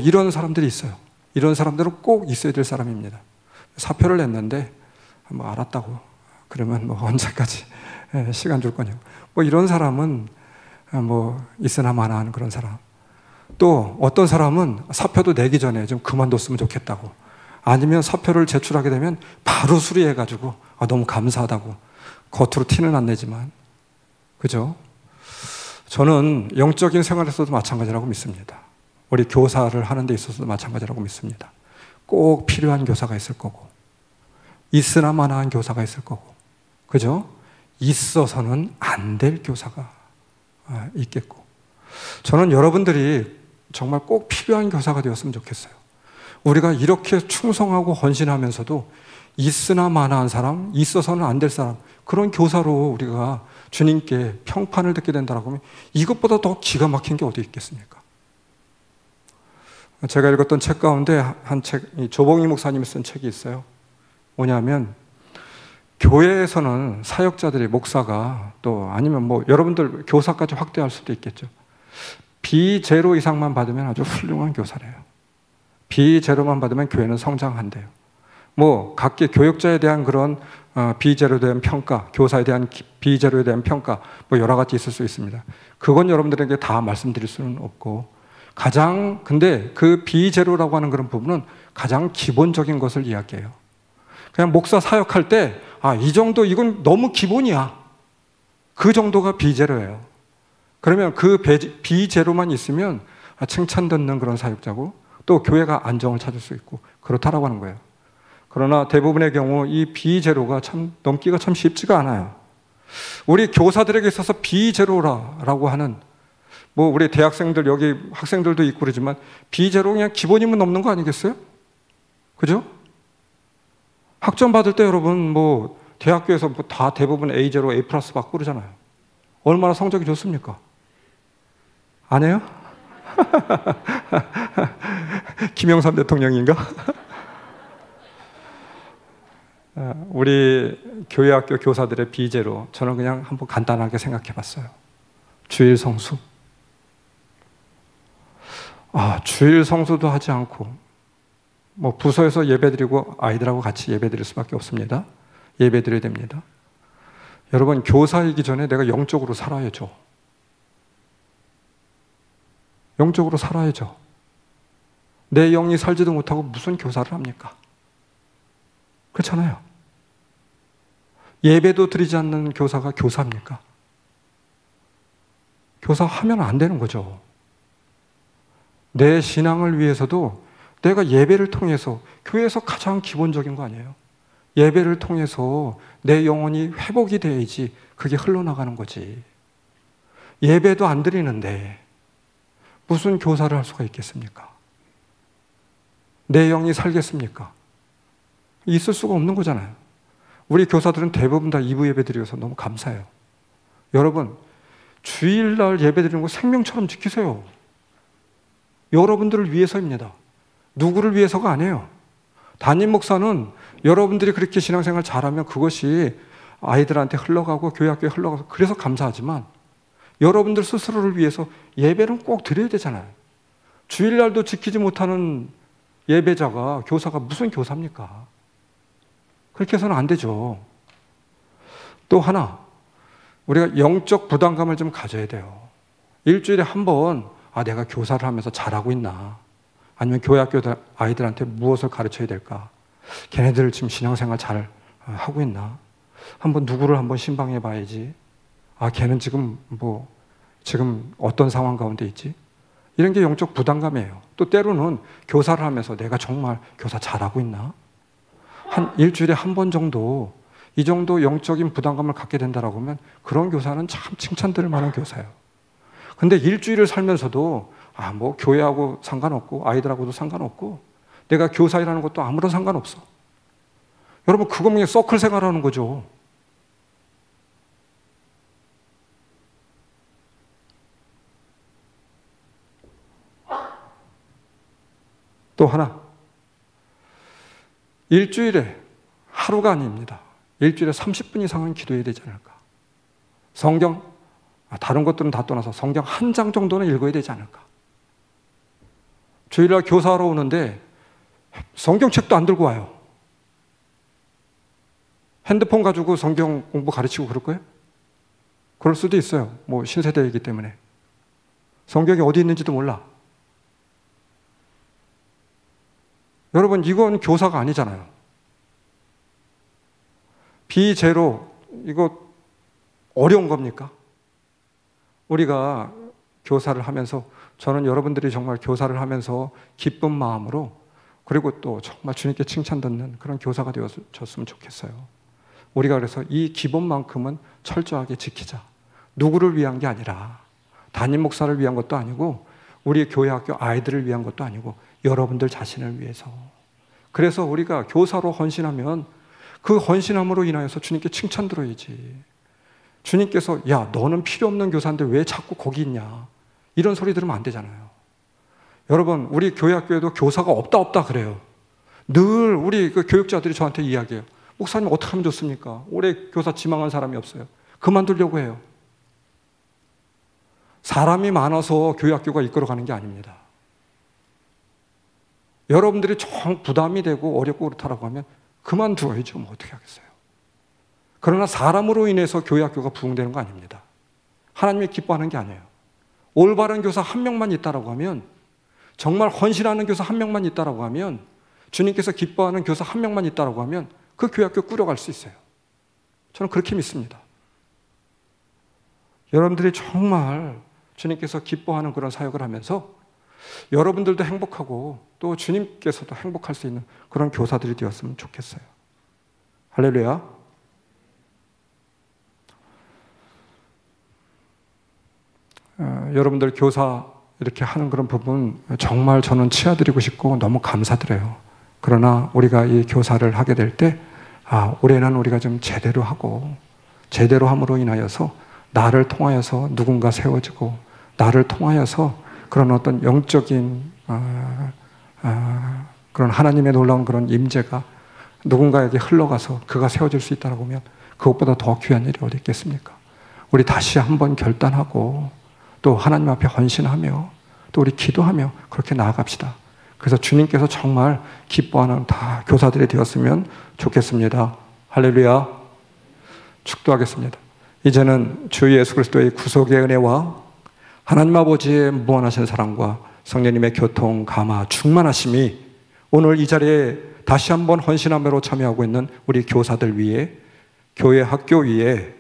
이런 사람들이 있어요. 이런 사람들은 꼭 있어야 될 사람입니다. 사표를 냈는데 알았다고 그러면 언제까지 시간 줄 거냐고. 이런 사람은 있으나 마나한 그런 사람. 또 어떤 사람은 사표도 내기 전에 좀 그만뒀으면 좋겠다고. 아니면 사표를 제출하게 되면 바로 수리해가지고 너무 감사하다고. 겉으로 티는 안 내지만. 그죠? 저는 영적인 생활에서도 마찬가지라고 믿습니다. 우리 교사를 하는 데 있어서도 마찬가지라고 믿습니다. 꼭 필요한 교사가 있을 거고 있으나 마나한 교사가 있을 거고, 그죠? 있어서는 안 될 교사가 있겠고. 저는 여러분들이 정말 꼭 필요한 교사가 되었으면 좋겠어요. 우리가 이렇게 충성하고 헌신하면서도 있으나 마나한 사람, 있어서는 안 될 사람, 그런 교사로 우리가 주님께 평판을 듣게 된다고 하면 이것보다 더 기가 막힌 게 어디 있겠습니까? 제가 읽었던 책 가운데 한 책, 조봉희 목사님이 쓴 책이 있어요. 뭐냐면 교회에서는 사역자들이 목사가 또 아니면 여러분들 교사까지 확대할 수도 있겠죠. B0 이상만 받으면 아주 훌륭한 교사래요. B0만 받으면 교회는 성장한대요. 각기 교육자에 대한 그런 B0에 대한 평가, 교사에 대한 B0에 대한 평가 여러 가지 있을 수 있습니다. 그건 여러분들에게 다 말씀드릴 수는 없고 근데 그 B0라고 하는 그런 부분은 가장 기본적인 것을 이야기해요. 그냥 목사 사역할 때 이 정도 이건 너무 기본이야. 그 정도가 B0예요. 그러면 그 B0만 있으면 칭찬 듣는 그런 사역자고 또 교회가 안정을 찾을 수 있고 그렇다라고 하는 거예요. 그러나 대부분의 경우 이 B0가 참 넘기가 참 쉽지가 않아요. 우리 교사들에게 있어서 B0라고 하는 우리 대학생들 여기 학생들도 있고 그러지만 B0 그냥 기본이면 넘는 거 아니겠어요? 그죠? 학점 받을 때 여러분 대학교에서 다 대부분 A0, A+ 받고 그러잖아요. 얼마나 성적이 좋습니까? 안 해요? 김영삼 대통령인가? 우리 교회학교 교사들의 B0 저는 그냥 한번 간단하게 생각해 봤어요. 주일 성수. 주일 성수도 하지 않고 부서에서 예배드리고 아이들하고 같이 예배드릴 수밖에 없습니다. 예배드려야 됩니다. 여러분 교사이기 전에 내가 영적으로 살아야죠. 영적으로 살아야죠. 내 영이 살지도 못하고 무슨 교사를 합니까? 그렇잖아요. 예배도 드리지 않는 교사가 교사입니까? 교사하면 안 되는 거죠. 내 신앙을 위해서도 내가 예배를 통해서, 교회에서 가장 기본적인 거 아니에요? 예배를 통해서 내 영혼이 회복이 돼야지 그게 흘러나가는 거지. 예배도 안 드리는데 무슨 교사를 할 수가 있겠습니까? 내 영이 살겠습니까? 있을 수가 없는 거잖아요. 우리 교사들은 대부분 다 2부 예배 드려서 너무 감사해요. 여러분, 주일날 예배 드리는 거 생명처럼 지키세요. 여러분들을 위해서입니다. 누구를 위해서가 아니에요. 담임 목사는 여러분들이 그렇게 신앙생활 잘하면 그것이 아이들한테 흘러가고 교회 학교에 흘러가서 그래서 감사하지만 여러분들 스스로를 위해서 예배는 꼭 드려야 되잖아요. 주일날도 지키지 못하는 예배자가, 교사가 무슨 교사입니까? 그렇게 해서는 안 되죠. 또 하나, 우리가 영적 부담감을 좀 가져야 돼요. 일주일에 한 번, 내가 교사를 하면서 잘하고 있나? 아니면 교회 학교 아이들한테 무엇을 가르쳐야 될까? 걔네들 지금 신앙생활 잘 하고 있나? 한번 누구를 한번 신방해 봐야지. 걔는 지금 지금 어떤 상황 가운데 있지? 이런 게 영적 부담감이에요. 또 때로는 교사를 하면서 내가 정말 교사 잘하고 있나? 한 일주일에 한 번 정도, 이 정도 영적인 부담감을 갖게 된다라고 하면 그런 교사는 참 칭찬드릴 만한 교사예요. 근데 일주일을 살면서도 교회하고 상관없고 아이들하고도 상관없고 내가 교사이라는 것도 아무런 상관없어. 여러분, 그거 그냥 서클 생활하는 거죠. 또 하나, 일주일에 하루가 아닙니다. 일주일에 30분 이상은 기도해야 되지 않을까? 성경, 다른 것들은 다 떠나서 성경 한 장 정도는 읽어야 되지 않을까? 주일날 교사하러 오는데 성경책도 안 들고 와요. 핸드폰 가지고 성경 공부 가르치고 그럴 거예요? 그럴 수도 있어요. 신세대이기 때문에. 성경이 어디 있는지도 몰라. 여러분, 이건 교사가 아니잖아요. 비제로, 이거 어려운 겁니까? 우리가 교사를 하면서, 저는 여러분들이 정말 교사를 하면서 기쁜 마음으로, 그리고 또 정말 주님께 칭찬 듣는 그런 교사가 되어줬으면 좋겠어요. 우리가 그래서 이 기본만큼은 철저하게 지키자. 누구를 위한 게 아니라, 담임 목사를 위한 것도 아니고, 우리 교회 학교 아이들을 위한 것도 아니고 여러분들 자신을 위해서. 그래서 우리가 교사로 헌신하면 그 헌신함으로 인하여서 주님께 칭찬 들어야지. 주님께서 너는 필요 없는 교사인데 왜 자꾸 거기 있냐, 이런 소리 들으면 안 되잖아요. 여러분, 우리 교회 학교에도 교사가 없다 그래요. 늘 우리 그 교육자들이 저한테 이야기해요. 목사님 어떻게 하면 좋습니까? 올해 교사 지망한 사람이 없어요. 그만두려고 해요. 사람이 많아서 교회 학교가 이끌어가는 게 아닙니다. 여러분들이 정 부담이 되고 어렵고 그렇다라고 하면 그만두어야죠. 어떻게 하겠어요. 그러나 사람으로 인해서 교회 학교가 부흥되는 거 아닙니다. 하나님이 기뻐하는 게 아니에요. 올바른 교사 한 명만 있다라고 하면, 정말 헌신하는 교사 한 명만 있다라고 하면, 주님께서 기뻐하는 교사 한 명만 있다라고 하면 그 교회 학교 꾸려갈 수 있어요. 저는 그렇게 믿습니다. 여러분들이 정말 주님께서 기뻐하는 그런 사역을 하면서 여러분들도 행복하고 또 주님께서도 행복할 수 있는 그런 교사들이 되었으면 좋겠어요. 할렐루야. 여러분들 교사 이렇게 하는 그런 부분 정말 저는 치아드리고 싶고 너무 감사드려요. 그러나 우리가 이 교사를 하게 될 때 올해는 우리가 좀 제대로 하고, 제대로 함으로 인하여서 나를 통하여서 누군가 세워지고, 나를 통하여서 그런 어떤 영적인 그런 하나님의 놀라운 그런 임재가 누군가에게 흘러가서 그가 세워질 수 있다고 하면 그것보다 더 귀한 일이 어디 있겠습니까? 우리 다시 한번 결단하고 또 하나님 앞에 헌신하며 또 우리 기도하며 그렇게 나아갑시다. 그래서 주님께서 정말 기뻐하는 다 교사들이 되었으면 좋겠습니다. 할렐루야. 축도하겠습니다. 이제는 주 예수 그리스도의 구속의 은혜와 하나님 아버지의 무한하신 사랑과 성령님의 교통, 감화, 충만하심이 오늘 이 자리에 다시 한번 헌신함으로 참여하고 있는 우리 교사들 위에, 교회 학교 위에,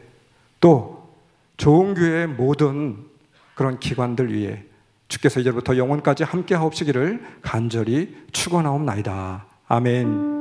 또 좋은 교회의 모든 그런 기관들 위해 주께서 이제부터 영원까지 함께 하옵시기를 간절히 축원하옵나이다. 아멘.